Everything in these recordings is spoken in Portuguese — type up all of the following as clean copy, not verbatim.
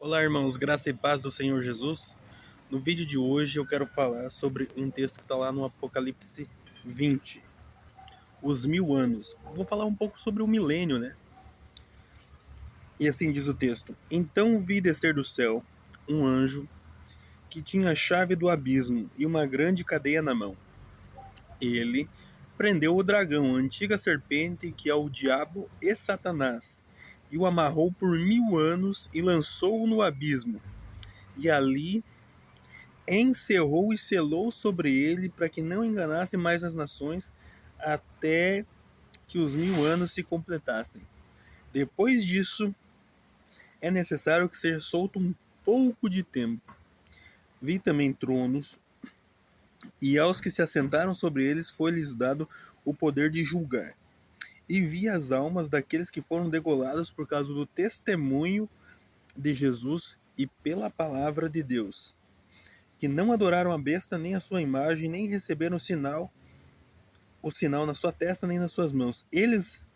Olá, irmãos, graça e paz do Senhor Jesus. No vídeo de hoje eu quero falar sobre um texto que está lá no Apocalipse 20, os 1000 anos. Vou falar um pouco sobre o milênio, né? E assim diz o texto: Então vi descer do céu um anjo que tinha a chave do abismo e uma grande cadeia na mão. Ele prendeu o dragão, a antiga serpente, que é o diabo e Satanás, e o amarrou por 1000 anos e lançou-o no abismo. E ali encerrou e selou sobre ele para que não enganasse mais as nações até que os 1000 anos se completassem. Depois disso, é necessário que seja solto um pouco de tempo. Vi também tronos, e aos que se assentaram sobre eles foi-lhes dado o poder de julgar. E vi as almas daqueles que foram degolados por causa do testemunho de Jesus e pela palavra de Deus, que não adoraram a besta nem a sua imagem, nem receberam o sinal na sua testa nem nas suas mãos. Eles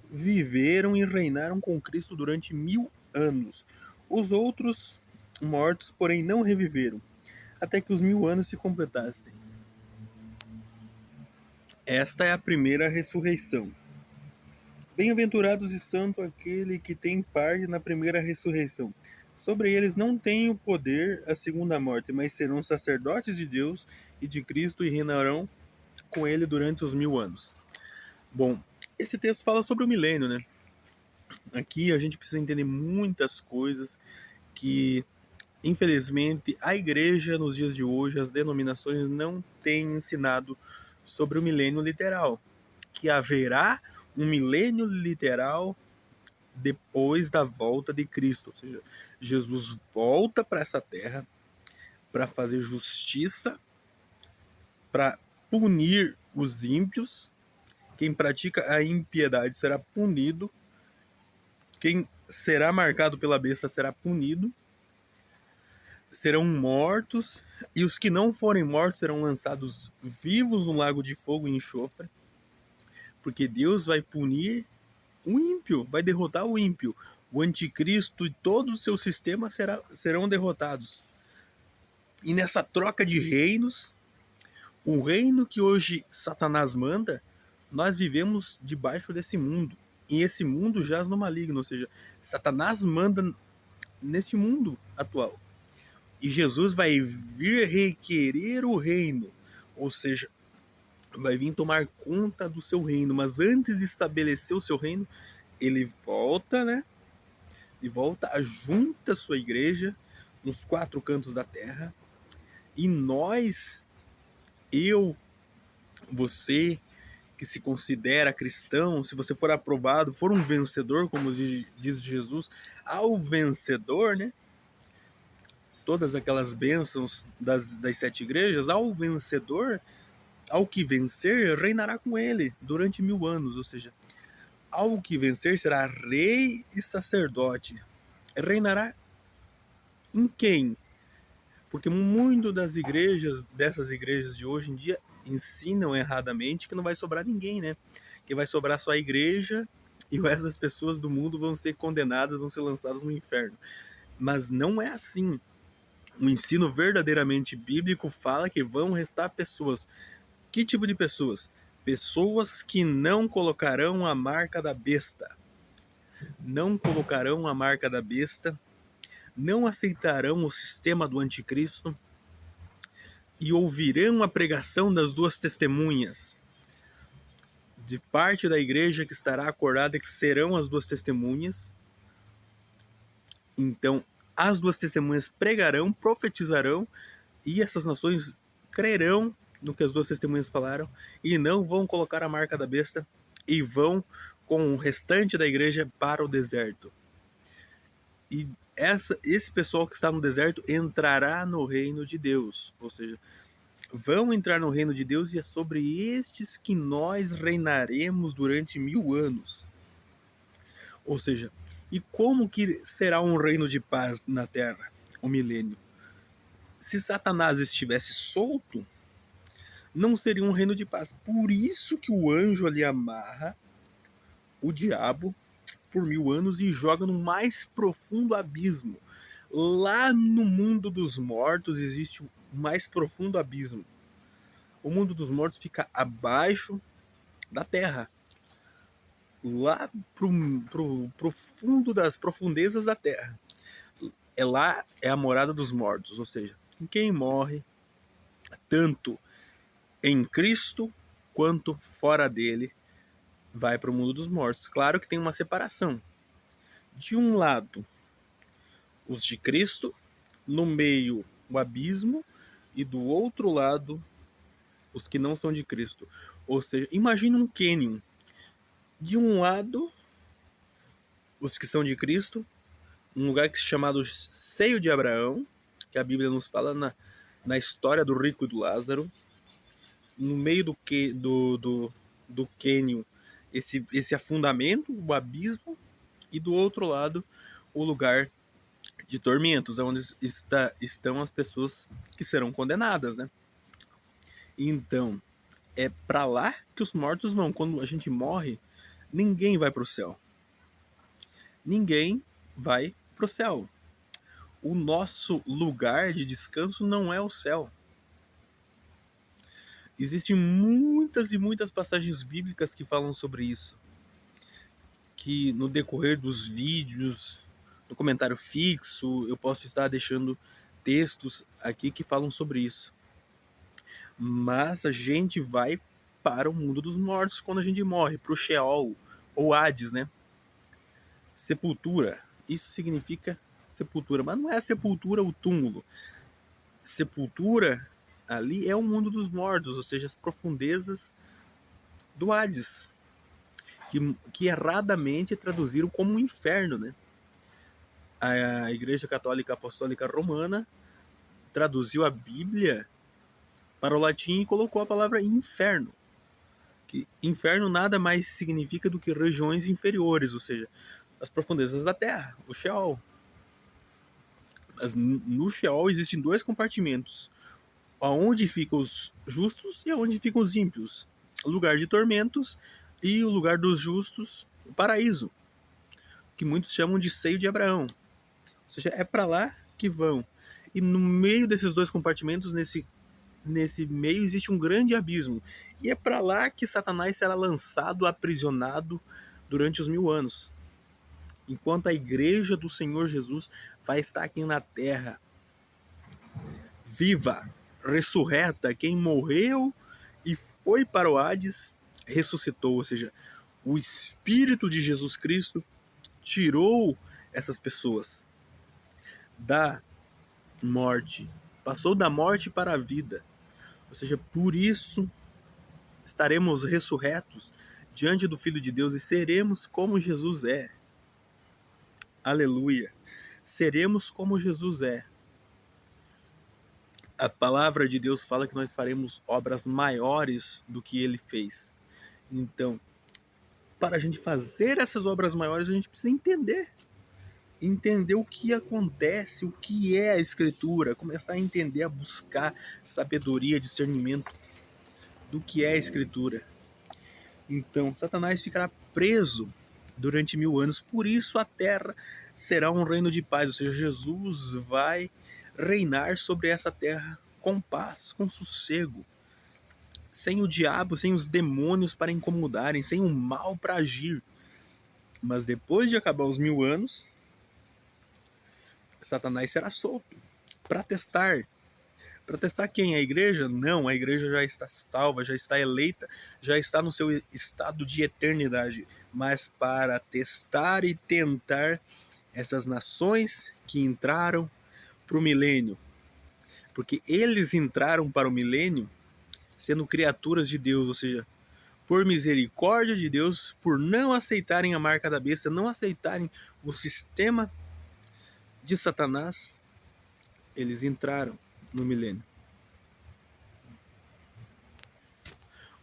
viveram e reinaram com Cristo durante 1000 anos. Os outros mortos, porém, não reviveram, até que os 1000 anos se completassem. Esta é a primeira ressurreição. Bem-aventurados e santo aquele que tem parte na primeira ressurreição. Sobre eles não tem o poder a segunda morte, mas serão sacerdotes de Deus e de Cristo e reinarão com ele durante os 1000 anos. Bom, esse texto fala sobre o milênio, né? Aqui a gente precisa entender muitas coisas que, infelizmente, a igreja nos dias de hoje, as denominações não têm ensinado sobre o milênio literal, que haverá um milênio literal depois da volta de Cristo, ou seja, Jesus volta para essa terra para fazer justiça, para punir os ímpios. Quem pratica a impiedade será punido. Quem será marcado pela besta será punido. Serão mortos. E os que não forem mortos serão lançados vivos no lago de fogo e enxofre. Porque Deus vai punir o ímpio, vai derrotar o ímpio. O anticristo e todo o seu sistema serão derrotados. E nessa troca de reinos, o reino que hoje Satanás manda, nós vivemos debaixo desse mundo. E esse mundo jaz no maligno, ou seja, Satanás manda neste mundo atual. E Jesus vai vir requerer o reino, ou seja, vai vir tomar conta do seu reino. Mas antes de estabelecer o seu reino, ele volta, né? E volta, junta a sua igreja nos 4 cantos da terra. E nós, eu, você, que se considera cristão, se você for aprovado, for um vencedor, como diz Jesus, ao vencedor, né? Todas aquelas bênçãos das 7 igrejas, ao vencedor, ao que vencer, reinará com ele durante 1000 anos, ou seja, ao que vencer será rei e sacerdote. Reinará em quem? Porque muito dessas igrejas de hoje em dia, ensinam erradamente que não vai sobrar ninguém, né? Que vai sobrar só a igreja e o resto das pessoas do mundo vão ser condenadas, vão ser lançadas no inferno. Mas não é assim. O ensino verdadeiramente bíblico fala que vão restar pessoas. Que tipo de pessoas? Pessoas que não colocarão a marca da besta. Não colocarão a marca da besta, não aceitarão o sistema do anticristo e ouvirão a pregação das 2 testemunhas, de parte da igreja que estará acordada, que serão as 2 testemunhas. Então, as 2 testemunhas pregarão, profetizarão, e essas nações crerão no que as 2 testemunhas falaram, e não vão colocar a marca da besta, e vão com o restante da igreja para o deserto. E esse pessoal que está no deserto entrará no reino de Deus, ou seja, vão entrar no reino de Deus, e é sobre estes que nós reinaremos durante 1000 anos. Ou seja, e como que será um reino de paz na terra, o milênio? Se Satanás estivesse solto, não seria um reino de paz. Por isso que o anjo ali amarra o diabo por 1000 anos e joga no mais profundo abismo. Lá no mundo dos mortos existe o mais profundo abismo. O mundo dos mortos fica abaixo da terra, lá pro fundo das profundezas da terra. Lá é a morada dos mortos, ou seja, quem morre tanto em Cristo quanto fora dele vai para o mundo dos mortos. Claro que tem uma separação. De um lado, os de Cristo, no meio o abismo, e do outro lado, os que não são de Cristo. Ou seja, imagina um cânion. De um lado, os que são de Cristo, um lugar que é chamado Seio de Abraão, que a Bíblia nos fala na história do rico e do Lázaro. No meio do cânion, esse afundamento, o abismo, e do outro lado, o lugar de tormentos, onde estão as pessoas que serão condenadas, né? Então, é para lá que os mortos vão. Quando a gente morre, ninguém vai para o céu. Ninguém vai para o céu. O nosso lugar de descanso não é o céu. Existem muitas e muitas passagens bíblicas que falam sobre isso. Que no decorrer dos vídeos, no comentário fixo, eu posso estar deixando textos aqui que falam sobre isso. Mas a gente vai para o mundo dos mortos quando a gente morre, para o Sheol, ou Hades, né? Sepultura. Isso significa sepultura, mas não é a sepultura o túmulo. Sepultura ali é o mundo dos mortos, ou seja, as profundezas do Hades, que erradamente traduziram como um inferno, né? A Igreja Católica Apostólica Romana traduziu a Bíblia para o latim e colocou a palavra inferno. Que inferno nada mais significa do que regiões inferiores, ou seja, as profundezas da terra, o Sheol. No Sheol existem dois compartimentos, aonde ficam os justos e aonde ficam os ímpios. O lugar de tormentos e o lugar dos justos, o paraíso, que muitos chamam de seio de Abraão. Ou seja, é para lá que vão. E no meio desses dois compartimentos, nesse meio, existe um grande abismo. E é para lá que Satanás será lançado, aprisionado durante os 1000 anos. Enquanto a igreja do Senhor Jesus vai estar aqui na terra, viva, ressurreta. Quem morreu e foi para o Hades ressuscitou, ou seja, o Espírito de Jesus Cristo tirou essas pessoas da morte, passou da morte para a vida. Ou seja, por isso estaremos ressurretos diante do Filho de Deus e seremos como Jesus é. Aleluia! Seremos como Jesus é. A palavra de Deus fala que nós faremos obras maiores do que ele fez. Então, para a gente fazer essas obras maiores, a gente precisa entender o que acontece, o que é a Escritura, começar a entender, a buscar sabedoria, discernimento do que é a Escritura. Então, Satanás ficará preso durante 1000 anos, por isso a terra será um reino de paz, ou seja, Jesus vai reinar sobre essa terra com paz, com sossego, sem o diabo, sem os demônios para incomodarem, sem o mal para agir. Mas depois de acabar os 1000 anos, Satanás será solto para testar. Para testar quem? A igreja? Não, a igreja já está salva, já está eleita, já está no seu estado de eternidade. Mas para testar e tentar essas nações que entraram para o milênio. Porque eles entraram para o milênio sendo criaturas de Deus, ou seja, por misericórdia de Deus, por não aceitarem a marca da besta, não aceitarem o sistema de Satanás, eles entraram no milênio.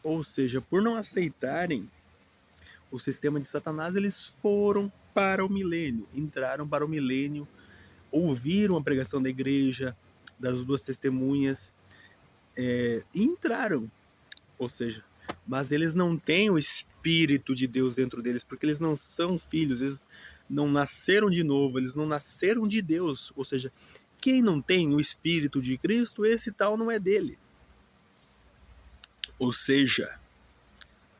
Ou seja, por não aceitarem o sistema de Satanás, eles foram para o milênio, entraram para o milênio, ouviram a pregação da igreja, das duas testemunhas, e entraram. Ou seja, mas eles não têm o Espírito de Deus dentro deles, porque eles não são filhos, eles não nasceram de novo, eles não nasceram de Deus. Ou seja, quem não tem o Espírito de Cristo, esse tal não é dele. Ou seja,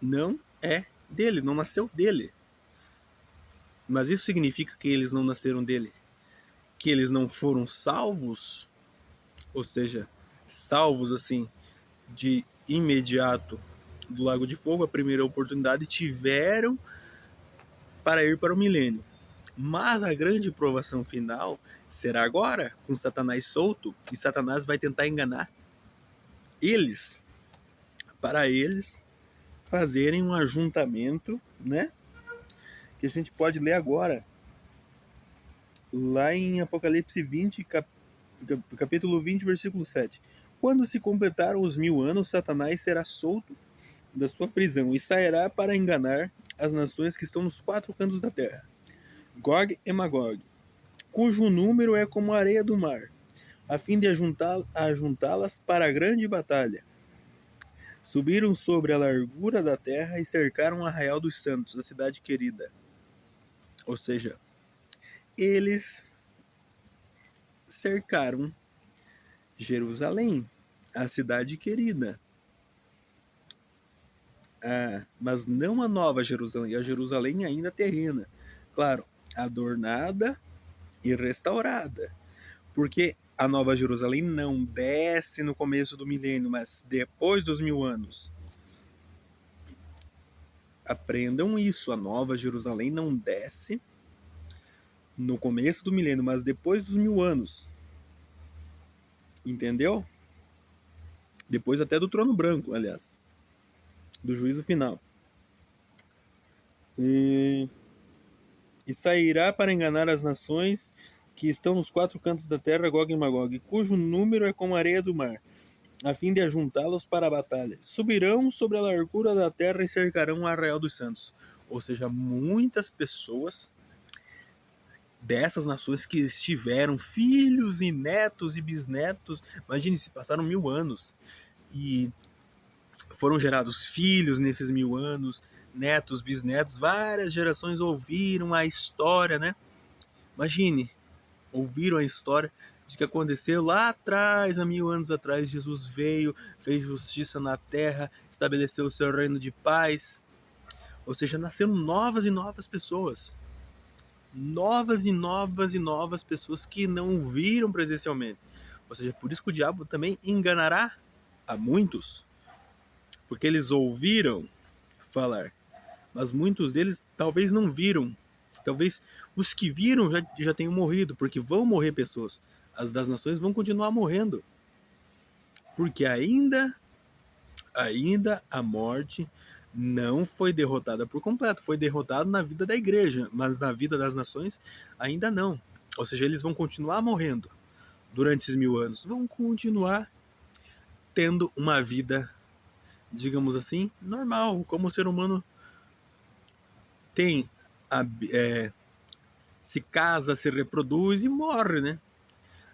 não é dele, não nasceu dele. Mas isso significa que eles não nasceram dele? Que eles não foram salvos? Ou seja, salvos assim, de imediato do Lago de Fogo, a primeira oportunidade, tiveram para ir para o milênio. Mas a grande provação final será agora, com Satanás solto, e Satanás vai tentar enganar eles, para eles fazerem um ajuntamento, né? Que a gente pode ler agora, lá em Apocalipse 20, capítulo 20, versículo 7. Quando se completaram os 1000 anos, Satanás será solto da sua prisão e sairá para enganar as nações que estão nos 4 cantos da terra, Gog e Magog, cujo número é como a areia do mar, a fim de ajuntá-las para a grande batalha. Subiram sobre a largura da terra e cercaram o Arraial dos Santos, a cidade querida. Ou seja, eles cercaram Jerusalém, a cidade querida. Mas não a nova Jerusalém, a Jerusalém ainda terrena. Claro, adornada e restaurada. Porque a nova Jerusalém não desce no começo do milênio, mas depois dos 1000 anos. Aprendam isso, a nova Jerusalém não desce no começo do milênio, mas depois dos 1000 anos. Entendeu? Depois até do trono branco, aliás. Do juízo final. E sairá para enganar as nações que estão nos 4 cantos da terra, Gog e Magog, cujo número é como a areia do mar, a fim de ajuntá-los para a batalha. Subirão sobre a largura da terra e cercarão o Arraial dos Santos. Ou seja, muitas pessoas dessas nações que estiveram, filhos e netos e bisnetos, imagine se passaram 1000 anos e foram gerados filhos nesses 1000 anos, netos, bisnetos, várias gerações ouviram a história, né? Imagine, ouviram a história de que aconteceu lá atrás, há 1000 anos atrás, Jesus veio, fez justiça na terra, estabeleceu o seu reino de paz. Ou seja, nasceram novas e novas pessoas. Novas e novas e novas pessoas que não viram presencialmente. Ou seja, por isso que o diabo também enganará a muitos. Porque eles ouviram falar, mas muitos deles talvez não viram. Talvez os que viram já tenham morrido, porque vão morrer pessoas. As das nações vão continuar morrendo. Porque ainda a morte não foi derrotada por completo. Foi derrotada na vida da igreja, mas na vida das nações ainda não. Ou seja, eles vão continuar morrendo durante esses 1000 anos. Vão continuar tendo uma vida, digamos assim, normal, como o ser humano tem, se casa, se reproduz e morre, né?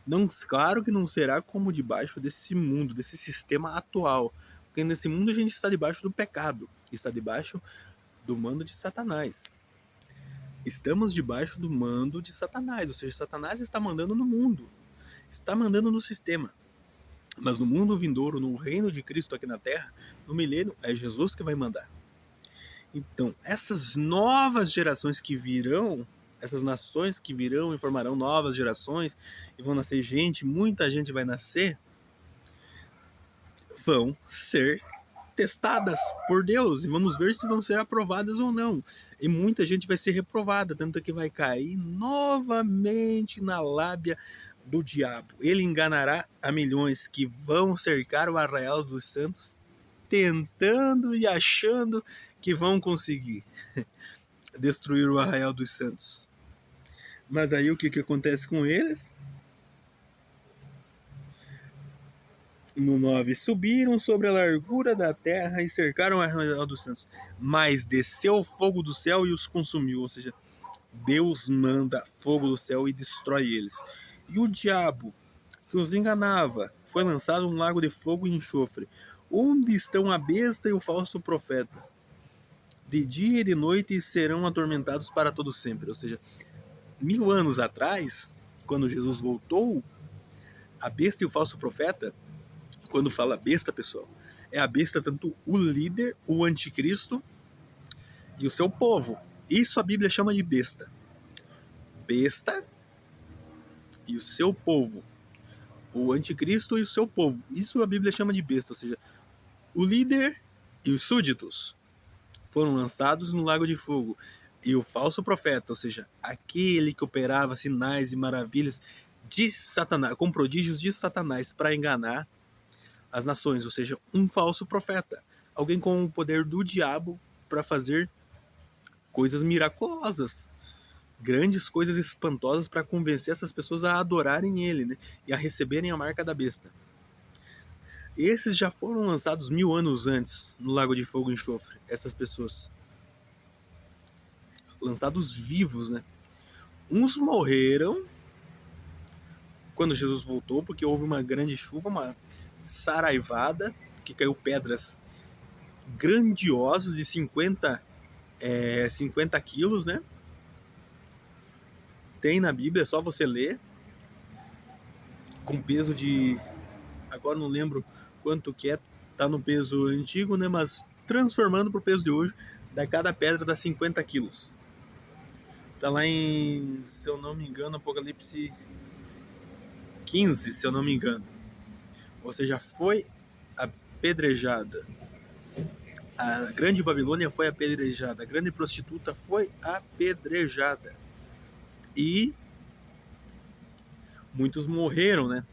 Não, claro que não será como debaixo desse mundo, desse sistema atual, porque nesse mundo a gente está debaixo do pecado, está debaixo do mando de Satanás. Estamos debaixo do mando de Satanás, ou seja, Satanás está mandando no mundo, está mandando no sistema. Mas no mundo vindouro, no reino de Cristo aqui na terra, no milênio, é Jesus que vai mandar. Então, essas novas gerações que virão, essas nações que virão e formarão novas gerações, e vão nascer gente, muita gente vai nascer, vão ser testadas por Deus, e vamos ver se vão ser aprovadas ou não. E muita gente vai ser reprovada, tanto que vai cair novamente na lábia do diabo. Ele enganará a milhões que vão cercar o Arraial dos Santos, tentando e achando que vão conseguir destruir o Arraial dos Santos. Mas aí o que acontece com eles? No 9, subiram sobre a largura da terra e cercaram o Arraial dos Santos, mas desceu o fogo do céu e os consumiu. Ou seja, Deus manda fogo do céu e destrói eles. E o diabo, que os enganava, foi lançado num lago de fogo e enxofre, onde estão a besta e o falso profeta. de dia e de noite serão atormentados para todo sempre. Ou seja, 1000 anos atrás, quando Jesus voltou, a besta e o falso profeta, quando fala besta, pessoal, é a besta tanto o líder, o anticristo e o seu povo. Isso a Bíblia chama de besta. Besta e o seu povo. O anticristo e o seu povo. Isso a Bíblia chama de besta, ou seja, o líder e os súditos foram lançados no lago de fogo. E o falso profeta, ou seja, aquele que operava sinais e maravilhas de Satanás, com prodígios de Satanás para enganar as nações, ou seja, um falso profeta, alguém com o poder do diabo para fazer coisas miraculosas, grandes coisas espantosas para convencer essas pessoas a adorarem ele, né? E a receberem a marca da besta. Esses já foram lançados 1000 anos antes no Lago de Fogo e Enxofre, essas pessoas. Lançados vivos, né? Uns morreram quando Jesus voltou, porque houve uma grande chuva, uma saraivada, que caiu pedras grandiosas de 50 quilos, né? Tem na Bíblia, é só você ler. Com peso de... agora não lembro quanto que é, tá no peso antigo, né? Mas transformando pro peso de hoje, cada pedra dá 50 quilos. Tá lá em, se eu não me engano, Apocalipse 15, se eu não me engano. Ou seja, foi apedrejada. A grande Babilônia foi apedrejada. A grande prostituta foi apedrejada. E muitos morreram, né?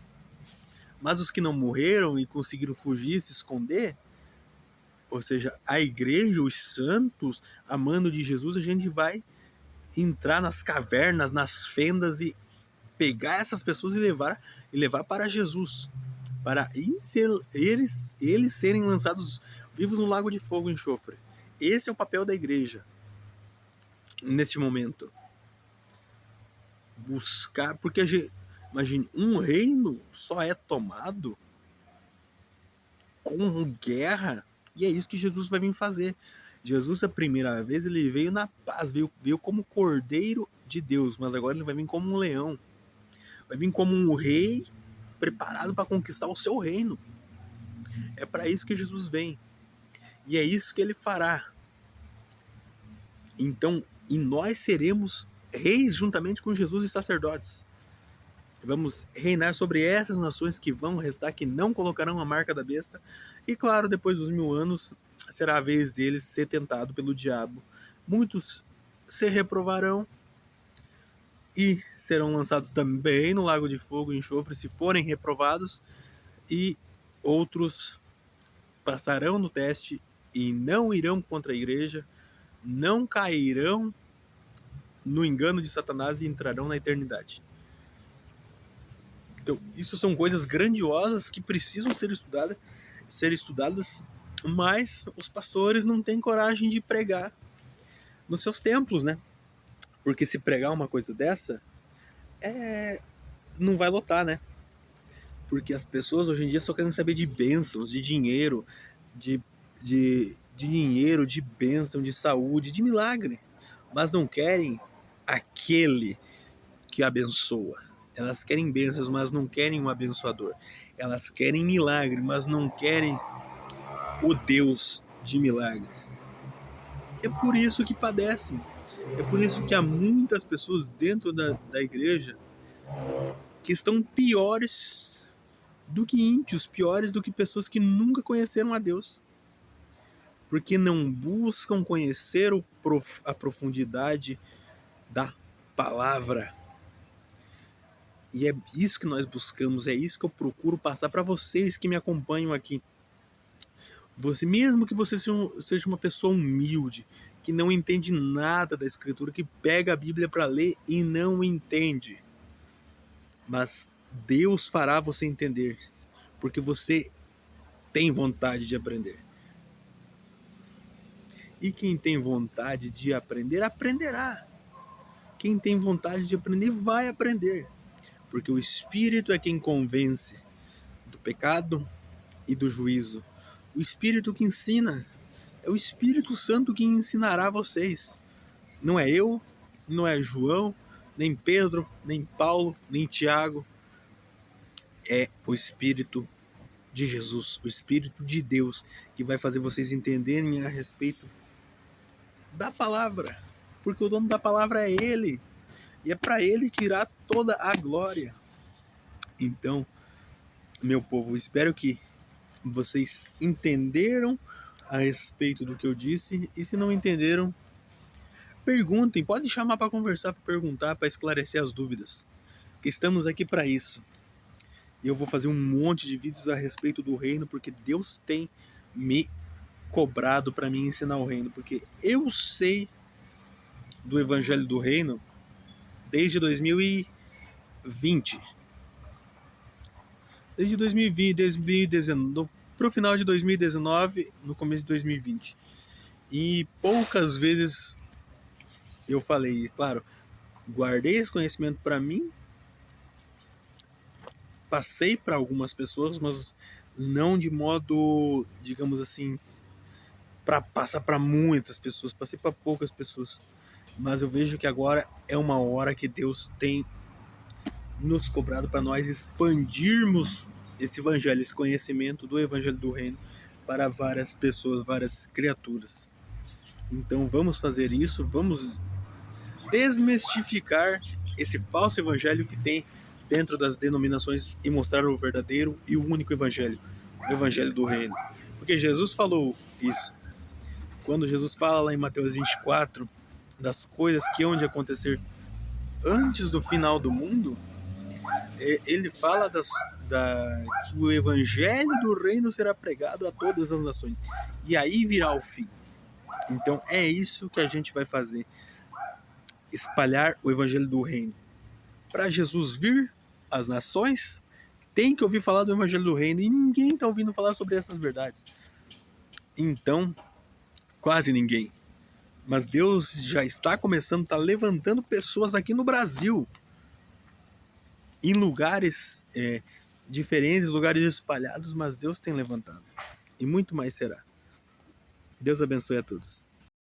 Mas os que não morreram e conseguiram fugir, se esconder, ou seja, a igreja, os santos, amando de Jesus, a gente vai entrar nas cavernas, nas fendas e pegar essas pessoas e levar para Jesus, para eles serem lançados vivos no lago de fogo e enxofre. Esse é o papel da igreja neste momento. Buscar, porque imagine, um reino só é tomado com guerra, e é isso que Jesus vai vir fazer. Jesus, a primeira vez, ele veio na paz, veio como Cordeiro de Deus, mas agora ele vai vir como um leão. Vai vir como um rei preparado para conquistar o seu reino. É para isso que Jesus vem. E é isso que ele fará. Então, e nós seremos reis juntamente com Jesus e sacerdotes. Vamos reinar sobre essas nações que vão restar, que não colocarão a marca da besta. E claro, depois dos 1000 anos, será a vez deles ser tentado pelo diabo. Muitos se reprovarão e serão lançados também no lago de fogo e enxofre se forem reprovados. E outros passarão no teste e não irão contra a igreja, não cairão no engano de Satanás e entrarão na eternidade. Então, isso são coisas grandiosas que precisam ser estudadas, mas os pastores não têm coragem de pregar nos seus templos, né? Porque se pregar uma coisa dessa, não vai lotar, né? Porque as pessoas hoje em dia só querem saber de bênçãos, de dinheiro, de dinheiro, de bênção, de saúde, de milagre. Mas não querem aquele que abençoa. Elas querem bênçãos, mas não querem um abençoador. Elas querem milagre, mas não querem o Deus de milagres. É por isso que padecem. É por isso que há muitas pessoas dentro da igreja que estão piores do que ímpios, piores do que pessoas que nunca conheceram a Deus. Porque não buscam conhecer a profundidade da palavra. E é isso que nós buscamos, é isso que eu procuro passar para vocês que me acompanham aqui. Mesmo que você seja uma pessoa humilde, que não entende nada da Escritura, que pega a Bíblia para ler e não entende. Mas Deus fará você entender, porque você tem vontade de aprender. E quem tem vontade de aprender, aprenderá. Quem tem vontade de aprender, vai aprender. Porque o Espírito é quem convence do pecado e do juízo. O Espírito que ensina, É o Espírito Santo que ensinará vocês. Não é eu, não é João, nem Pedro, nem Paulo, nem Tiago. É o Espírito de Jesus, o Espírito de Deus, que vai fazer vocês entenderem a respeito da palavra. Porque o dono da palavra é Ele. E é para Ele que irá toda a glória. Então, meu povo, espero que vocês entenderam a respeito do que eu disse. E se não entenderam, perguntem. Pode chamar para conversar, para perguntar, para esclarecer as dúvidas. Porque estamos aqui para isso. E eu vou fazer um monte de vídeos a respeito do reino, porque Deus tem me cobrado para mim ensinar o reino. Porque eu sei do evangelho do reino desde 2020. Desde 2020, 2019, pro final de 2019, no começo de 2020. E poucas vezes eu falei, claro, guardei esse conhecimento para mim, passei para algumas pessoas, mas não de modo, digamos assim, para passar para muitas pessoas, passei para poucas pessoas. Mas eu vejo que agora é uma hora que Deus tem nos cobrado para nós expandirmos esse evangelho, esse conhecimento do evangelho do reino para várias pessoas, várias criaturas. Então vamos fazer isso, vamos desmistificar esse falso evangelho que tem dentro das denominações e mostrar o verdadeiro e o único evangelho, o evangelho do reino. Porque Jesus falou isso. Quando Jesus fala lá em Mateus 24 das coisas que hão de acontecer antes do final do mundo, ele fala que o evangelho do reino será pregado a todas as nações. E aí virá o fim. Então é isso que a gente vai fazer. Espalhar o evangelho do reino. Para Jesus vir às nações, tem que ouvir falar do evangelho do reino. E ninguém está ouvindo falar sobre essas verdades. Então, quase ninguém. Mas Deus já está começando, está levantando pessoas aqui no Brasil. Em lugares diferentes, lugares espalhados, mas Deus tem levantado. E muito mais será. Deus abençoe a todos.